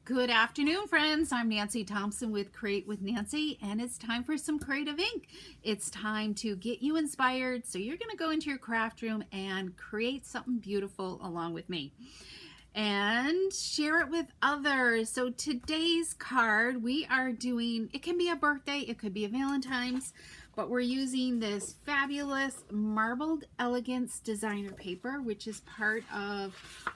Good afternoon, friends. I'm Nancy Thompson with Create with Nancy, and it's time for some creative ink. It's time to get you inspired, so you're going to go into your craft room and create something beautiful along with me and share it with others. So today's card we are doing, it can be a birthday, it could be a Valentine's, but we're using this fabulous Marbled Elegance designer paper, which is part of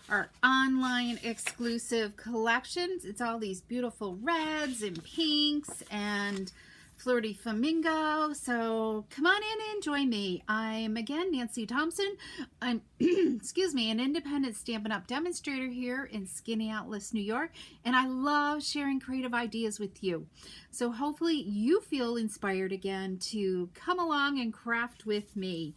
our online exclusive collections. It's all these beautiful reds and pinks and flirty flamingo. So come on in and join me. I'm again Nancy Thompson. I'm excuse me, an independent Stampin' Up! Demonstrator here in Skaneateles, New York, and I love sharing creative ideas with you. So hopefully you feel inspired again to come along and craft with me.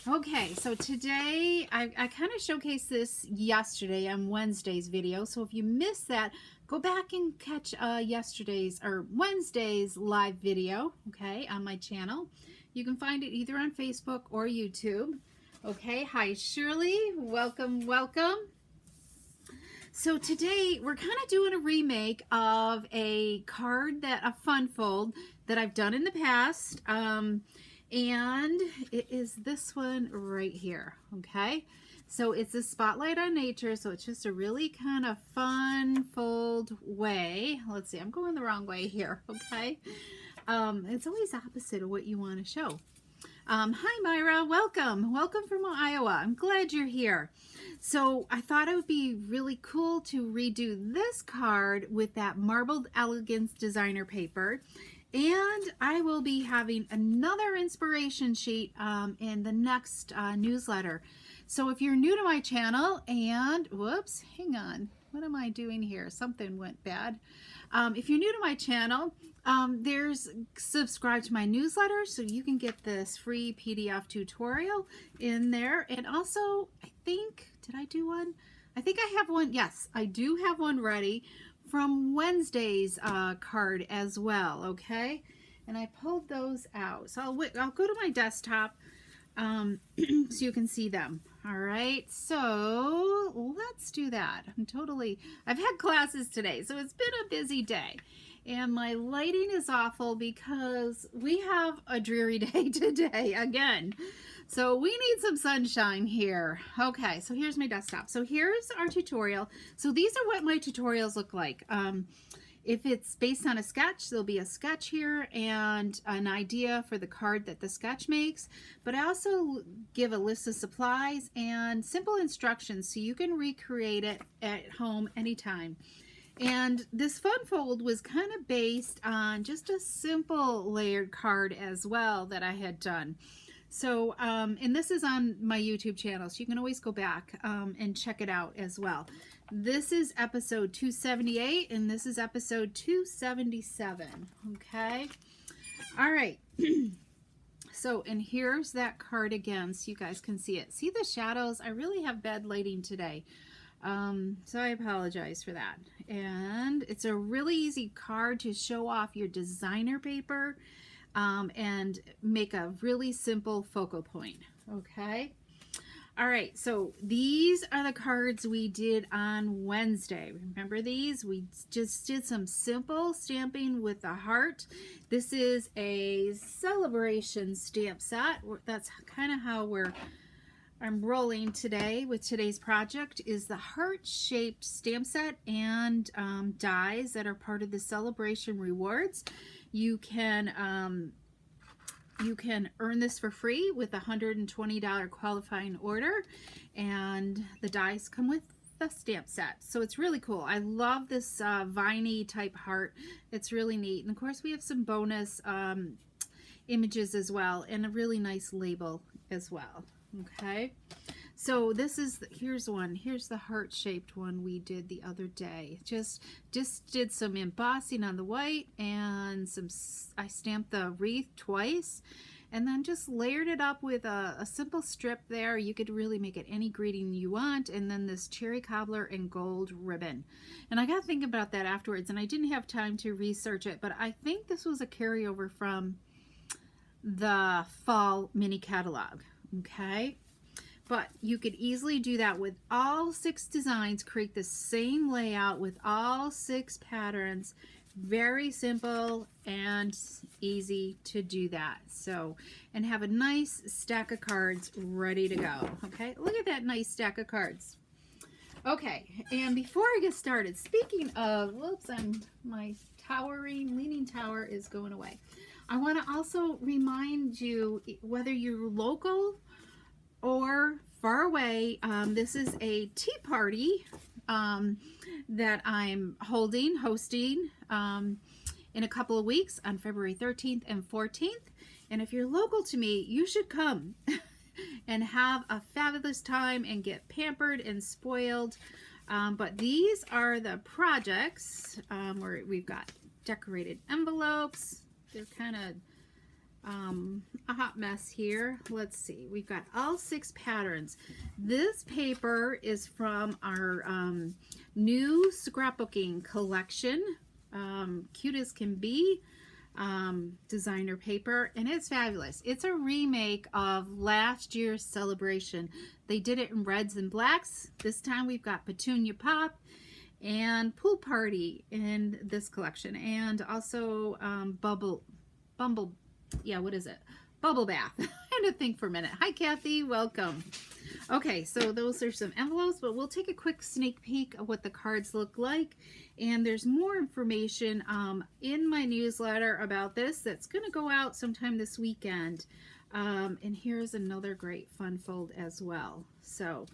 Okay, so today I kind of showcased this yesterday on Wednesday's video. So if you missed that, go back and catch yesterday's or Wednesday's live video, okay, on my channel. You can find it either on Facebook or YouTube. Okay, hi Shirley, welcome, welcome. So today we're kind of doing a remake of a card, a fun fold that I've done in the past. And it is this one right here, okay? So it's a spotlight on nature, so it's just a really kind of fun fold way. Let's see, I'm going the wrong way here, okay? It's always opposite of what you want to show. Hi Myra, welcome. Welcome from Iowa. I'm glad you're here. So I thought it would be really cool to redo this card with that Marbled Elegance designer paper. And I will be having another inspiration sheet in the next newsletter. So if you're new to my channel and, whoops, hang on, what am I doing here? Something went bad. If you're new to my channel, there's subscribe to my newsletter so you can get this free PDF tutorial in there. And also, I think, did I do one? I think I have one. Yes, I do have one ready from Wednesday's card as well, okay? And I pulled those out. So I'll go to my desktop so you can see them. All right, so let's do that. I've had classes today, so it's been a busy day. And my lighting is awful because we have a dreary day today again. So we need some sunshine here. Okay, so here's my desktop. So here's our tutorial. So these are what my tutorials look like. If it's based on a sketch, there'll be a sketch here and an idea for the card that the sketch makes. But I also give a list of supplies and simple instructions so you can recreate it at home anytime. And this fun fold was kind of based on just a simple layered card as well that I had done. So, and this is on my YouTube channel, so you can always go back and check it out as well. This is episode 278, and this is episode 277, okay? All right. So, and here's that card again, so you guys can see it. See the shadows? I really have bad lighting today, so I apologize for that. And it's a really easy card to show off your designer paper. And make a really simple focal point, okay? All right, so these are the cards we did on Wednesday. Remember these? We just did some simple stamping with a heart. This is a celebration stamp set. That's kind of how I'm rolling today with today's project, is the heart-shaped stamp set and dies that are part of the celebration rewards. You can earn this for free with a $120 qualifying order, and the dies come with the stamp set. So it's really cool. I love this viney type heart. It's really neat. And of course we have some bonus images as well, and a really nice label as well. Okay, so this is, here's one. Here's the heart-shaped one we did the other day. Just did some embossing on the white, and I stamped the wreath twice, and then just layered it up with a simple strip there. You could really make it any greeting you want, and then this cherry cobbler and gold ribbon. And I got to think about that afterwards, and I didn't have time to research it, but I think this was a carryover from the fall mini catalog. Okay, But you could easily do that with all 6 designs, create the same layout with all 6 patterns. Very simple and easy to do that. So, and have a nice stack of cards ready to go. Okay, look at that nice stack of cards. Okay, and before I get started, speaking of, whoops, my leaning tower is going away. I want to also remind you, whether you're local or far away, this is a tea party that I'm hosting in a couple of weeks on February 13th and 14th. And if you're local to me, you should come and have a fabulous time and get pampered and spoiled. But these are the projects where we've got decorated envelopes. They're kind of a hot mess here. Let's see, we've got all 6 patterns. This paper is from our new scrapbooking collection, cute as can be, designer paper, and it's fabulous. It's a remake of last year's celebration. They did it in reds and blacks. This time we've got Petunia Pop and Pool Party in this collection, and also Bubble Bath. I had to think for a minute. Hi Kathy, welcome. Okay, so those are some envelopes, but we'll take a quick sneak peek of what the cards look like. And there's more information in my newsletter about this that's going to go out sometime this weekend. And here's another great fun fold as well. So,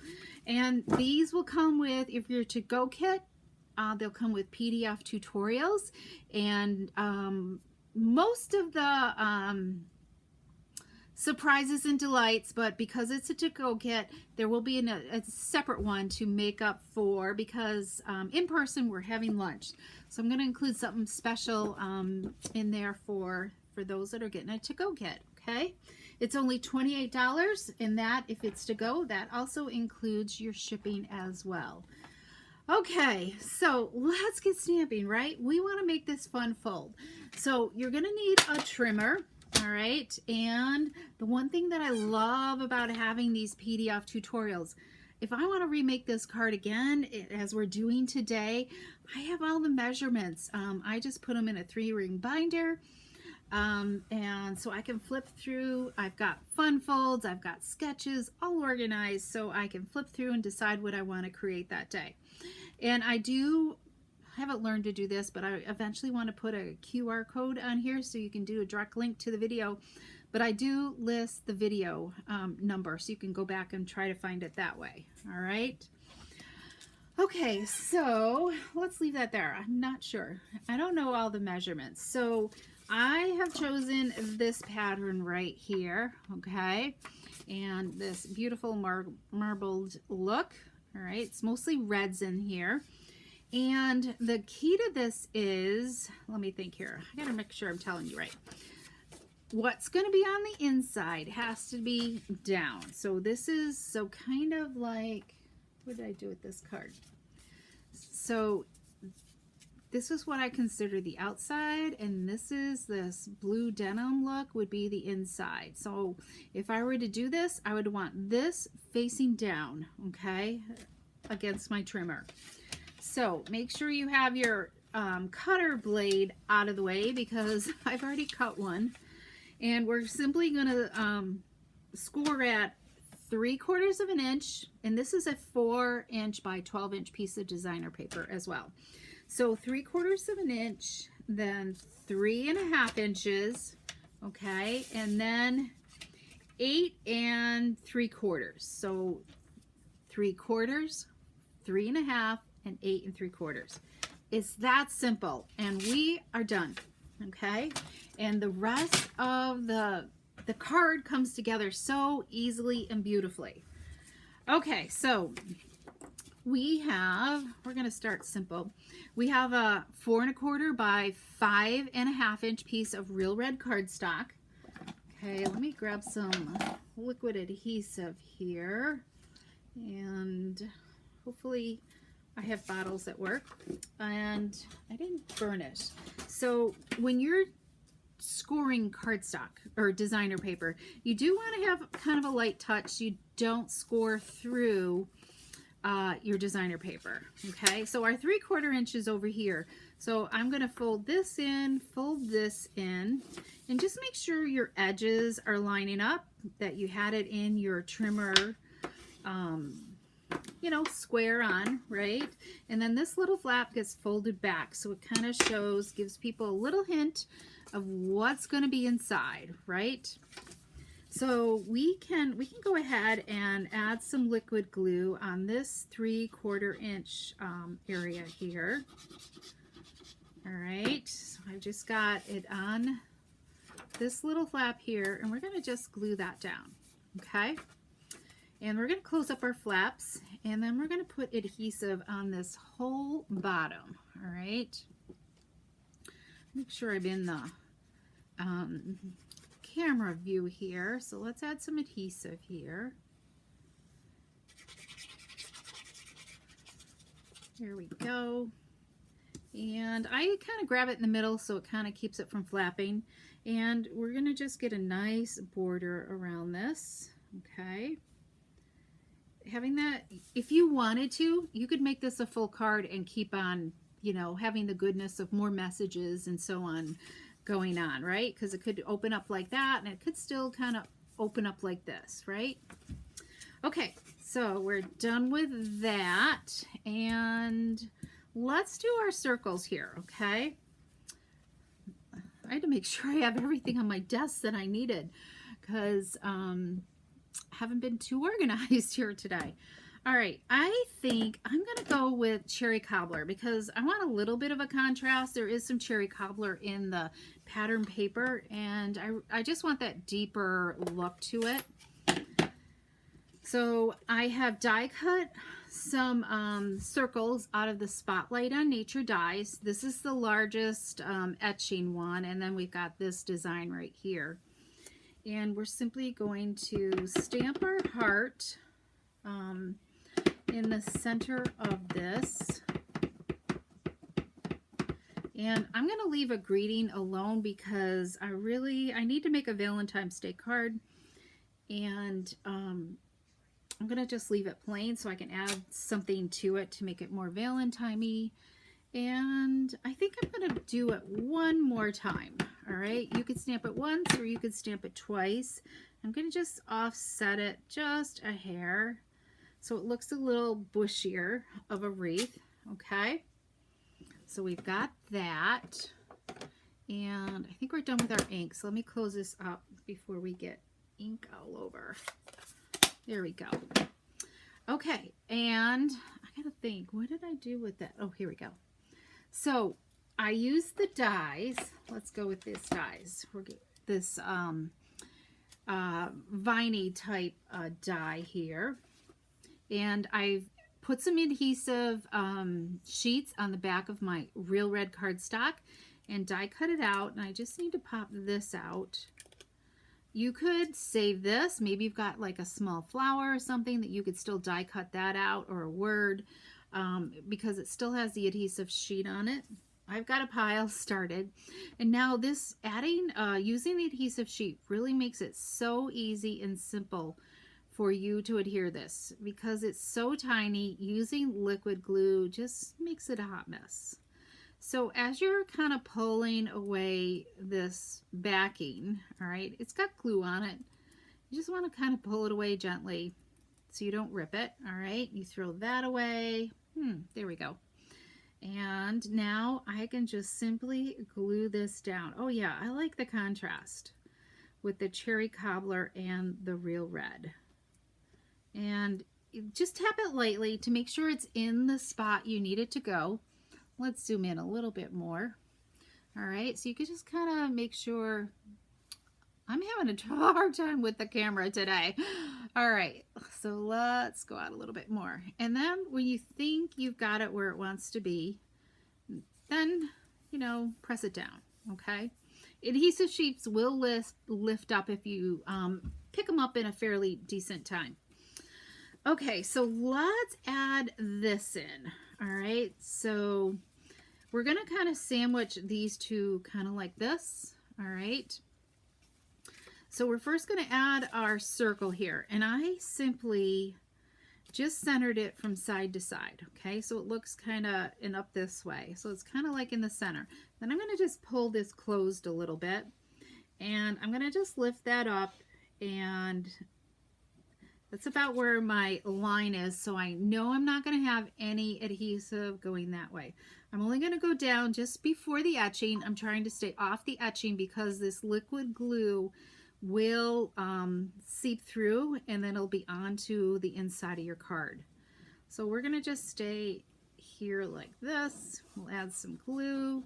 and these will come with, if you're to-go kit, they'll come with PDF tutorials, and most of the surprises and delights, but because it's a to-go kit, there will be a separate one to make up for, because in person we're having lunch. So I'm going to include something special in there for those that are getting a to-go kit. Okay, it's only $28, and that, if it's to go, that also includes your shipping as well. Okay, so let's get stamping, right? We want to make this fun fold. So you're going to need a trimmer. All right, and the one thing that I love about having these PDF tutorials, if I want to remake this card again, as we're doing today, I have all the measurements. I just put them in a 3-ring binder, and so I can flip through. I've got fun folds, I've got sketches all organized, so I can flip through and decide what I want to create that day. And I haven't learned to do this, but I eventually want to put a QR code on here so you can do a direct link to the video. But I do list the video number, so you can go back and try to find it that way. All right. Okay, so let's leave that there. I'm not sure. I don't know all the measurements. So I have chosen this pattern right here. Okay. And this beautiful marbled look. All right. It's mostly reds in here. And the key to this is, let me think here. I gotta make sure I'm telling you right. What's going to be on the inside has to be down. So this is, so kind of like, what did I do with this card? So this is what I consider the outside, and this blue denim look would be the inside. So if I were to do this, I would want this facing down, okay, against my trimmer. So make sure you have your cutter blade out of the way, because I've already cut one. And we're simply going to score at 3/4 of an inch. And this is a 4-inch by 12-inch piece of designer paper as well. So 3/4 of an inch, then 3.5 inches, okay, and then 8 3/4. So 3/4, 3.5, and 8 3/4. It's that simple, and we are done. Okay, and the rest of the card comes together so easily and beautifully. Okay, so we're going to start simple. We have a 4 1/4 by 5.5 inch piece of real red cardstock. Okay, let me grab some liquid adhesive here, and hopefully I have bottles at work, and I didn't burn it. So when you're scoring cardstock or designer paper. You do want to have kind of a light touch. You don't score through your designer paper. Okay, so our 3/4 inches over here. So I'm going to fold this in, and just make sure your edges are lining up, that you had it in your trimmer, you know, square on, right? And then this little flap gets folded back, so it kind of shows, gives people a little hint of what's going to be inside, right? So we can go ahead and add some liquid glue on this 3/4 inch area here. All right, so I've just got it on this little flap here, and we're going to just glue that down, okay? And we're going to close up our flaps, and then we're going to put adhesive on this whole bottom, all right? Make sure I'm in the camera view here, so let's add some adhesive here. There we go. And I kind of grab it in the middle so it kind of keeps it from flapping. And we're going to just get a nice border around this, okay? Having that, if you wanted to, you could make this a full card and keep on, you know, having the goodness of more messages and so on going on, right? Because it could open up like that, and it could still kind of open up like this, right? Okay, so we're done with that, and let's do our circles here, okay? I had to make sure I have everything on my desk that I needed, because I haven't been too organized here today. All right, I think I'm going to go with cherry cobbler because I want a little bit of a contrast. There is some cherry cobbler in the pattern paper, and I just want that deeper look to it. So I have die cut some circles out of the Spotlight on Nature dies. This is the largest etching one, and then we've got this design right here. And we're simply going to stamp our heart in the center of this. And I'm going to leave a greeting alone because I need to make a Valentine's Day card, and I'm going to just leave it plain so I can add something to it to make it more Valentine-y. And I think I'm going to do it one more time. All right, you could stamp it once or you could stamp it twice. I'm going to just offset it just a hair so it looks a little bushier of a wreath. Okay, so we've got that, and I think we're done with our ink. So let me close this up before we get ink all over. There we go. Okay, and I gotta think, what did I do with that? Oh, here we go. So I used the dies. Let's go with this dies. We're this viney type die here, and I've put some adhesive sheets on the back of my real red cardstock and die cut it out, and I just need to pop this out. You could save this. Maybe you've got like a small flower or something that you could still die cut that out, or a word, because it still has the adhesive sheet on it. I've got a pile started, and now this using the adhesive sheet really makes it so easy and simple for you to adhere this, because it's so tiny. Using liquid glue just makes it a hot mess. So as you're kind of pulling away this backing, all right, it's got glue on it. You just want to kind of pull it away gently so you don't rip it. All right, you throw that away. There we go. And now I can just simply glue this down. Oh yeah, I like the contrast with the cherry cobbler and the real red. And just tap it lightly to make sure it's in the spot you need it to go. Let's zoom in a little bit more. All right, so you can just kind of make sure. I'm having a hard time with the camera today. All right, so let's go out a little bit more. And then when you think you've got it where it wants to be, then, you know, press it down, okay? Adhesive sheets will lift up if you pick them up in a fairly decent time. Okay, so let's add this in. All right, so we're gonna kind of sandwich these two kind of like this. All right. So we're first going to add our circle here, and I simply just centered it from side to side. Okay, so it looks kind of up this way, so it's kind of like in the center. Then I'm going to just pull this closed a little bit, and I'm going to just lift that up, and that's about where my line is, so I know I'm not going to have any adhesive going that way. I'm only going to go down just before the etching. I'm trying to stay off the etching because this liquid glue will seep through, and then it'll be onto the inside of your card. So we're going to just stay here like this. We'll add some glue.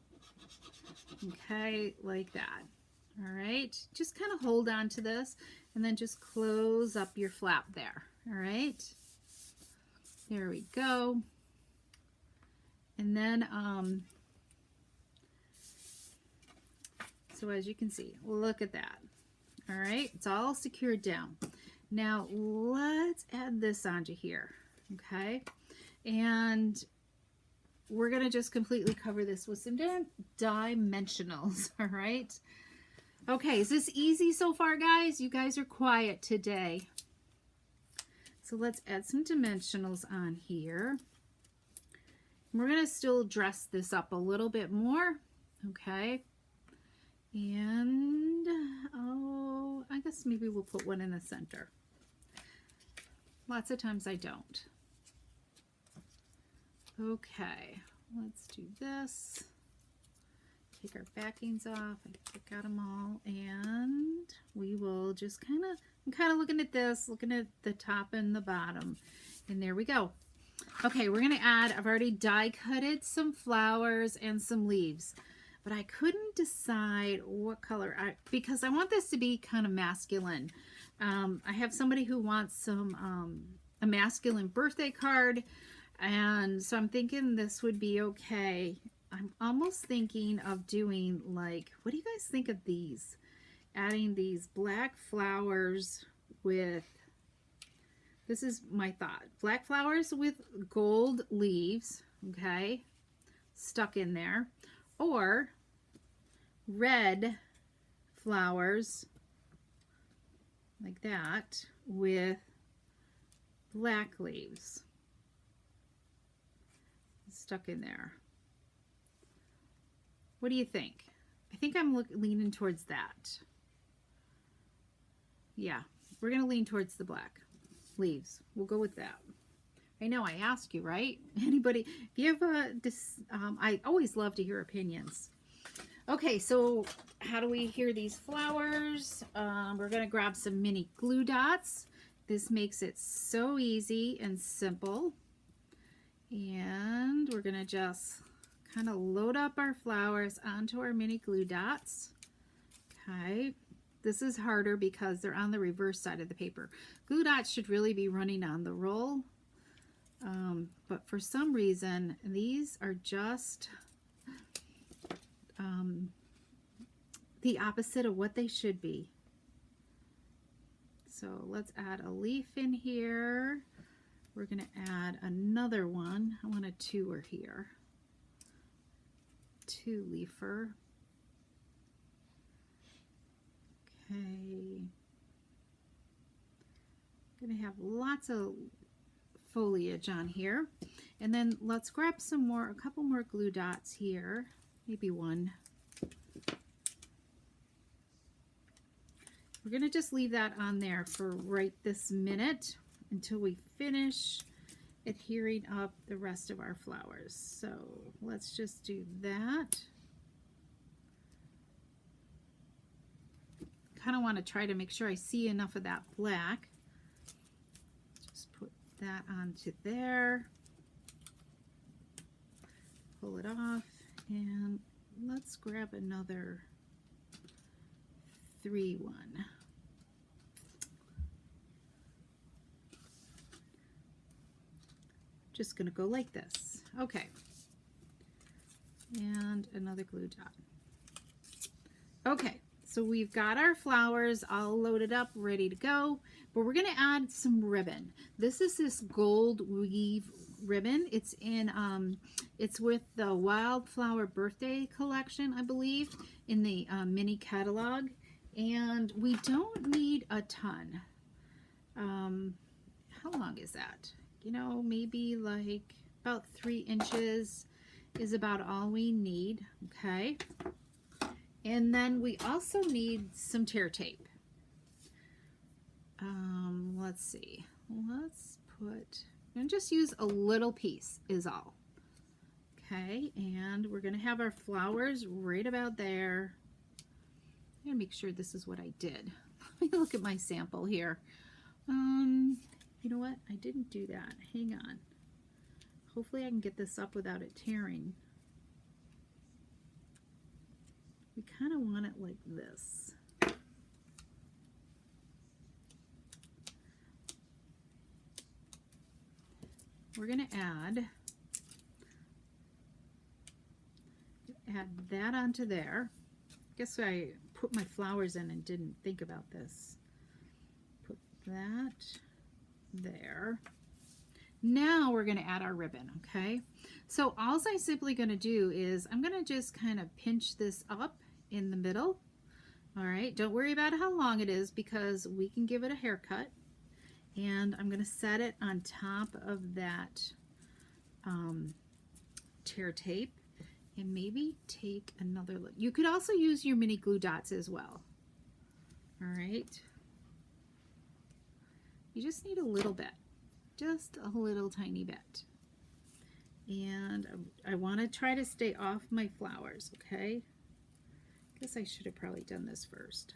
Okay, like that. All right, just kind of hold on to this and then just close up your flap there. All right, there we go. And then so as you can see, look at that. All right, it's all secured down. Now let's add this onto here. Okay, and we're gonna just completely cover this with some dimensionals. All right. Okay, is this easy so far, guys? You guys are quiet today. So let's add some dimensionals on here. We're going to still dress this up a little bit more, okay? And, oh, I guess maybe we'll put one in the center. Lots of times I don't. Okay, let's do this. Take our backings off. I got them all, and we will just I'm kind of looking at this, looking at the top and the bottom, and there we go. Okay, we're gonna add, I've already die cutted some flowers and some leaves, but I couldn't decide what color, because I want this to be kind of masculine. I have somebody who wants some a masculine birthday card, and so I'm thinking this would be okay. I'm almost thinking of doing, like, what do you guys think of these? Adding these black flowers with, this is my thought, black flowers with gold leaves, okay, stuck in there, or red flowers like that with black leaves stuck in there. What do you think? I think I'm leaning towards that. Yeah, we're going to lean towards the black leaves. We'll go with that. I know I ask you, right? Anybody, if you have I always love to hear opinions. Okay, so how do we hear these flowers? We're going to grab some mini glue dots. This makes it so easy and simple. And we're going to just kind of load up our flowers onto our mini glue dots. Okay, this is harder because they're on the reverse side of the paper. Glue dots should really be running on the roll, but for some reason these are just the opposite of what they should be. So let's add a leaf in here. We're going to add another one. I want a tour here. 2 leafer. Okay. Gonna have lots of foliage on here. And then let's grab some more, a couple more glue dots here. Maybe one. We're gonna just leave that on there for right this minute until we finish adhering up the rest of our flowers. So let's just do that. Kind of want to try to make sure I see enough of that black. Just put that onto there. Pull it off, and let's grab another 3-1. Just going to go like this. Okay. And another glue dot. Okay, so we've got our flowers all loaded up, ready to go, but we're going to add some ribbon. This is this gold weave ribbon. It's in it's with the Wildflower Birthday Collection, I believe, in the mini catalog. And we don't need a ton. How long is that? You know, maybe like about 3 inches is about all we need. Okay. And then we also need some tear tape. Let's see. Let's put, I'm going to just use a little piece is all. Okay, and we're going to have our flowers right about there. I'm going to make sure this is what I did. Let me look at my sample here. You know what? I didn't do that. Hang on. Hopefully I can get this up without it tearing. We kind of want it like this. We're going to add that onto there. I guess I put my flowers in and didn't think about this. Put that there. Now we're going to add our ribbon, okay? So all I'm simply going to do is I'm going to just kind of pinch this up in the middle. All right, don't worry about how long it is because we can give it a haircut. And I'm going to set it on top of that tear tape and maybe take another look. You could also use your mini glue dots as well. All right. You just need a little bit, just a little tiny bit. And I want to try to stay off my flowers, okay? Guess I should have probably done this first.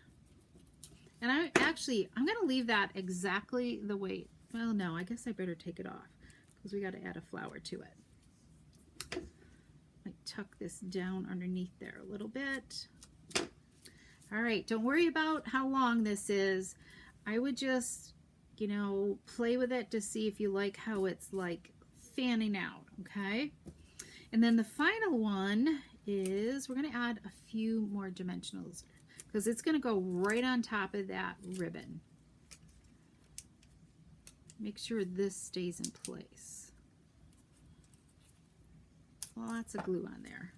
And I'm going to leave that exactly the way, well, no, I guess I better take it off because we got to add a flower to it. I tuck this down underneath there a little bit. All right, don't worry about how long this is. I would just, you know, play with it to see if you like how it's like fanning out, okay? And then the final one is we're going to add a few more dimensionals because it's going to go right on top of that ribbon. Make sure this stays in place. Lots of glue on there.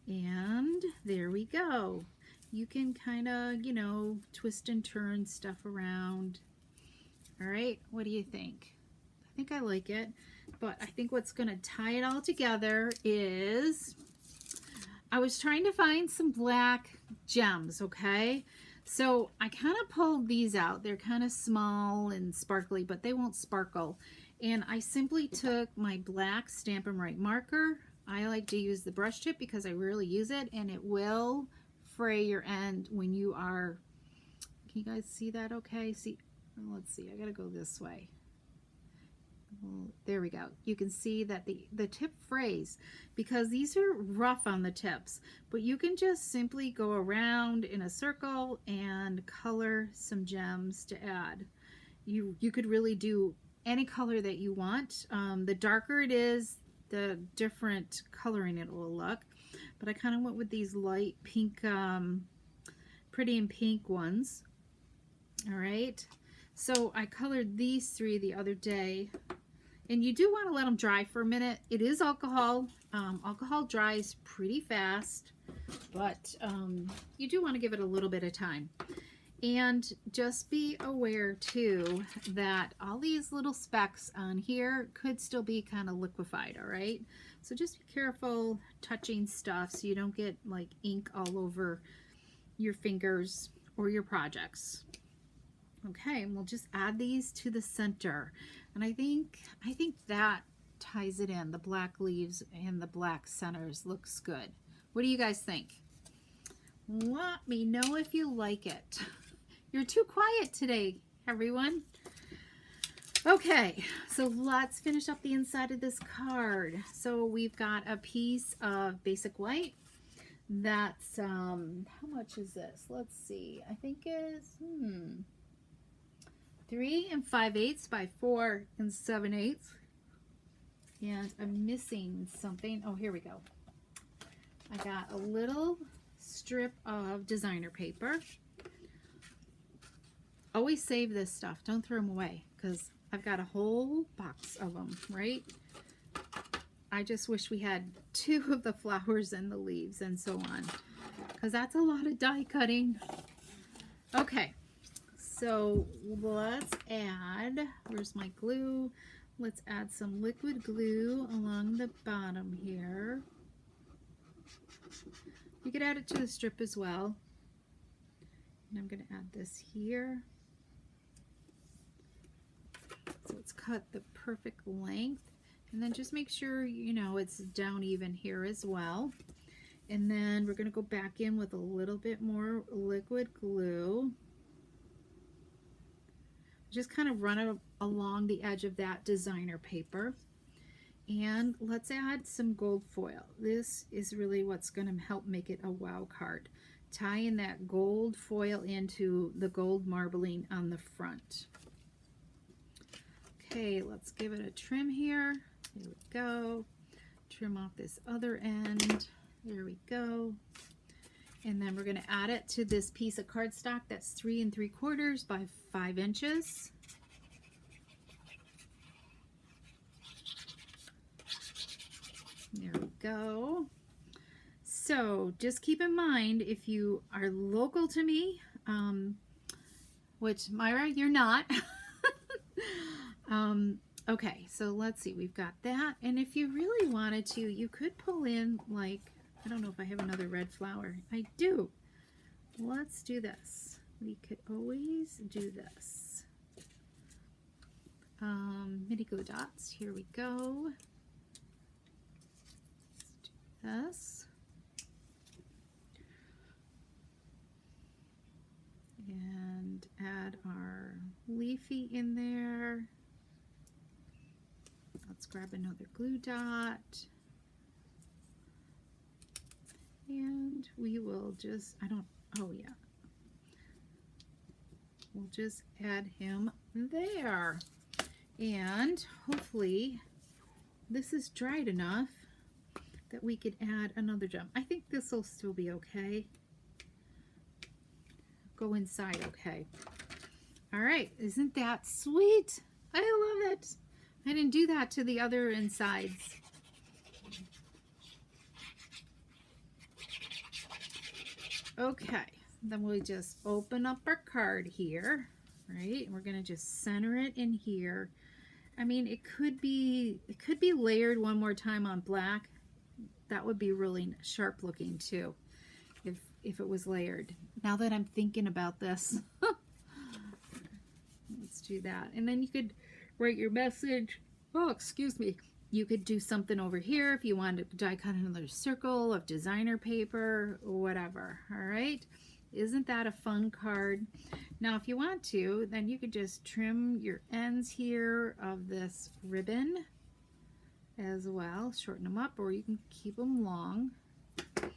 And there we go. You can kind of, you know, twist and turn stuff around. All right, what do you think? I think I like it, but I think what's going to tie it all together is I was trying to find some black gems, okay? So I kind of pulled these out. They're kind of small and sparkly, but they won't sparkle. And I simply took my black Stampin' Right marker. I like to use the brush tip because I rarely use it, and it will fray your end when you are, can you guys see that okay? See, let's see, I gotta go this way. Well, there we go. You can see that the tip frays because these are rough on the tips, but you can just simply go around in a circle and color some gems to add. You could really do any color that you want. The darker it is, the different coloring it will look, but I kind of went with these light pink, pretty and pink ones. All right, so I colored these 3 the other day. And you do want to let them dry for a minute. It is alcohol. Alcohol dries pretty fast, but you do want to give it a little bit of time. And just be aware too that all these little specks on here could still be kind of liquefied, all right? So just be careful touching stuff so you don't get like ink all over your fingers or your projects. Okay, and we'll just add these to the center. And I think that ties it in. The black leaves and the black centers looks good. What do you guys think? Let me know if you like it. You're too quiet today, everyone. Okay, so let's finish up the inside of this card. So we've got a piece of basic white. That's, how much is this? Let's see. I think it's, 3 5/8 by 4 7/8. And I'm missing something. Oh, here we go. I got a little strip of designer paper. Always save this stuff. Don't throw them away because I've got a whole box of them, right? I just wish we had 2 of the flowers and the leaves and so on, because that's a lot of die cutting. Okay, so let's add, where's my glue? Let's add some liquid glue along the bottom here. You could add it to the strip as well. And I'm going to add this here. So it's cut the perfect length. And then just make sure, you know, it's down even here as well. And then we're going to go back in with a little bit more liquid glue. Just kind of run it along the edge of that designer paper. And let's add some gold foil. This is really what's going to help make it a wow card. Tying that gold foil into the gold marbling on the front. Okay, let's give it a trim here. There we go. Trim off this other end. There we go. And then we're going to add it to this piece of cardstock that's 3 3/4 by 5 inches. There we go. So just keep in mind, if you are local to me, which Myra, you're not. Okay, so let's see, we've got that. And if you really wanted to, you could pull in, like, I don't know if I have another red flower. I do. Let's do this. We could always do this. Mini glue dots. Here we go. Let's do this. And add our leafy in there. Let's grab another glue dot. And we will just, oh yeah. We'll just add him there. And hopefully this is dried enough that we could add another gem. I think this will still be okay. Go inside okay. All right, isn't that sweet? I love it. I didn't do that to the other insides. Okay, then we just open up our card here, right? And we're gonna just center it in here. I mean, it could be layered one more time on black. That would be really sharp looking too, if it was layered. Now that I'm thinking about this, let's do that. And then you could write your message. Oh, excuse me. You could do something over here if you wanted to die cut another circle of designer paper or whatever. All right. Isn't that a fun card? Now, if you want to, then you could just trim your ends here of this ribbon as well. Shorten them up, or you can keep them long. All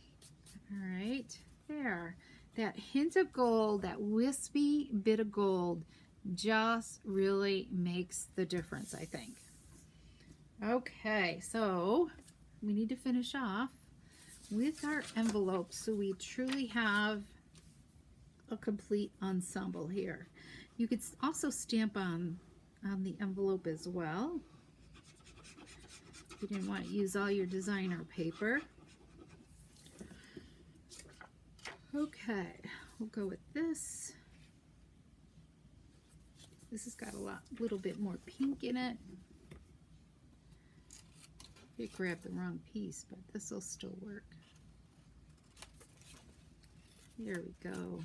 right. There. That hint of gold, that wispy bit of gold, just really makes the difference, I think. Okay, so we need to finish off with our envelopes so we truly have a complete ensemble here. You could also stamp on the envelope as well if you didn't want to use all your designer paper. Okay, we'll go with this. This has got a little bit more pink in it. You grabbed the wrong piece, but this will still work. There we go.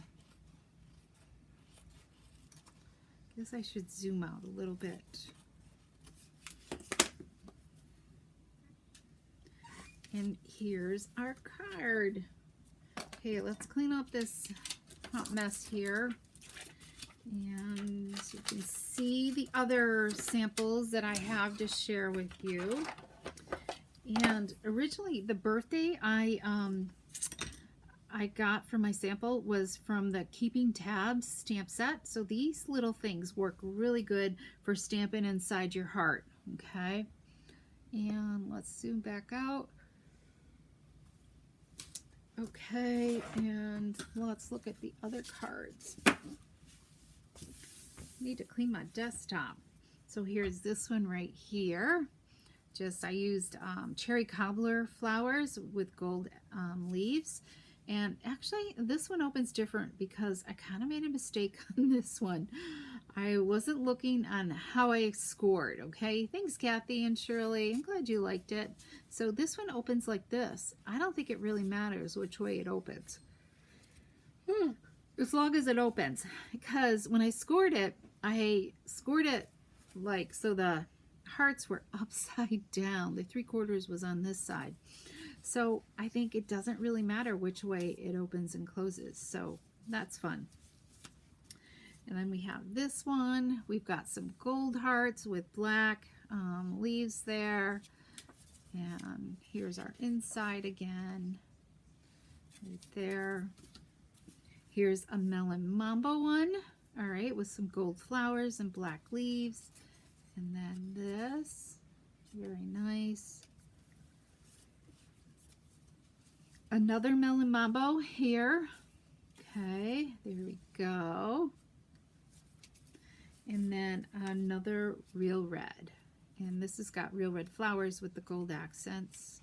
Guess I should zoom out a little bit. And here's our card. Okay, let's clean up this hot mess here. And you can see the other samples that I have to share with you. And originally the birthday I got for my sample was from the Keeping Tabs stamp set. So these little things work really good for stamping inside your heart. Okay, and let's zoom back out. Okay, and let's look at the other cards. I need to clean my desktop. So here's this one right here. I used cherry cobbler flowers with gold leaves. And actually, this one opens different because I kind of made a mistake on this one. I wasn't looking on how I scored, okay? Thanks, Kathy and Shirley. I'm glad you liked it. So this one opens like this. I don't think it really matters which way it opens. As long as it opens. Because when I scored it like so the hearts were upside down. The 3/4 was on this side. So I think it doesn't really matter which way it opens and closes. So that's fun. And then we have this one. We've got some gold hearts with black leaves there. And here's our inside again. Right there. Here's a melon mambo one. All right, with some gold flowers and black leaves. And then this, very nice. Another melon mambo here. Okay, there we go. And then another real red. And this has got real red flowers with the gold accents.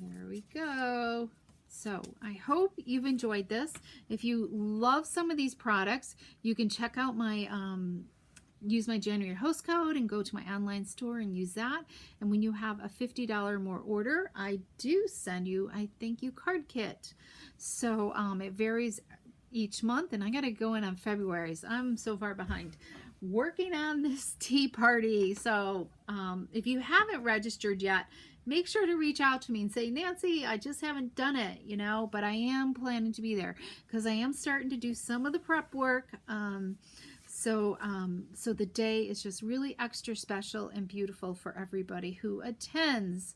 There we go. So I hope you've enjoyed this. If you love some of these products, you can check out my use my January host code and go to my online store and use that. And when you have a $50 more order, I do send you a thank you card kit. So it varies each month, and I got to go in on February's. I'm so far behind working on this tea party. So if you haven't registered yet, make sure to reach out to me and say, Nancy, I just haven't done it, you know, but I am planning to be there because I am starting to do some of the prep work. So the day is just really extra special and beautiful for everybody who attends.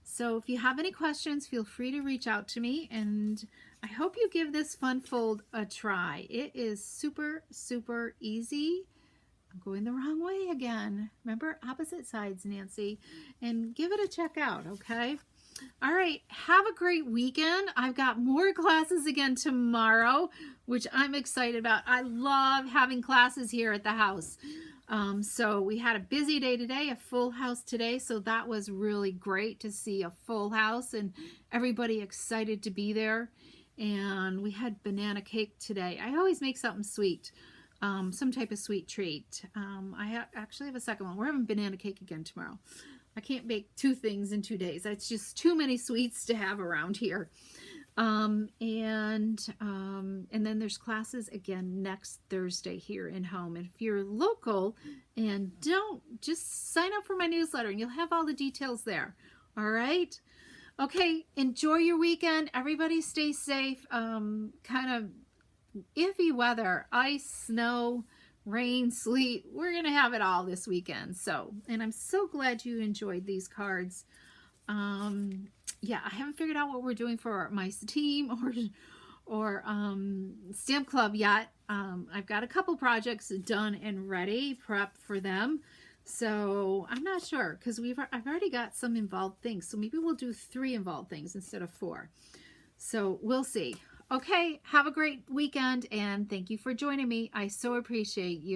So if you have any questions, feel free to reach out to me, and I hope you give this fun fold a try. It is super, super easy. I'm going the wrong way again. Remember, opposite sides, Nancy, and give it a check out, okay? All right, have a great weekend. I've got more classes again tomorrow, which I'm excited about. I love having classes here at the house. So we had a busy day today, a full house today, so that was really great to see a full house and everybody excited to be there. And we had banana cake today. I always make something sweet, some type of sweet treat. I actually have a second one. We're having banana cake again tomorrow. I can't bake 2 things in 2 days. It's just too many sweets to have around here. And then there's classes again next Thursday here in home. And if you're local and just sign up for my newsletter and you'll have all the details there. All right. Okay. Enjoy your weekend. Everybody stay safe. Kind of iffy weather, ice, snow, rain, sleet. We're going to have it all this weekend. So, and I'm so glad you enjoyed these cards. Yeah, I haven't figured out what we're doing for my team or stamp club yet. I've got a couple projects done and ready, prepped for them. So I'm not sure because I've already got some involved things. So maybe we'll do 3 involved things instead of 4. So we'll see. Okay, have a great weekend and thank you for joining me. I so appreciate you.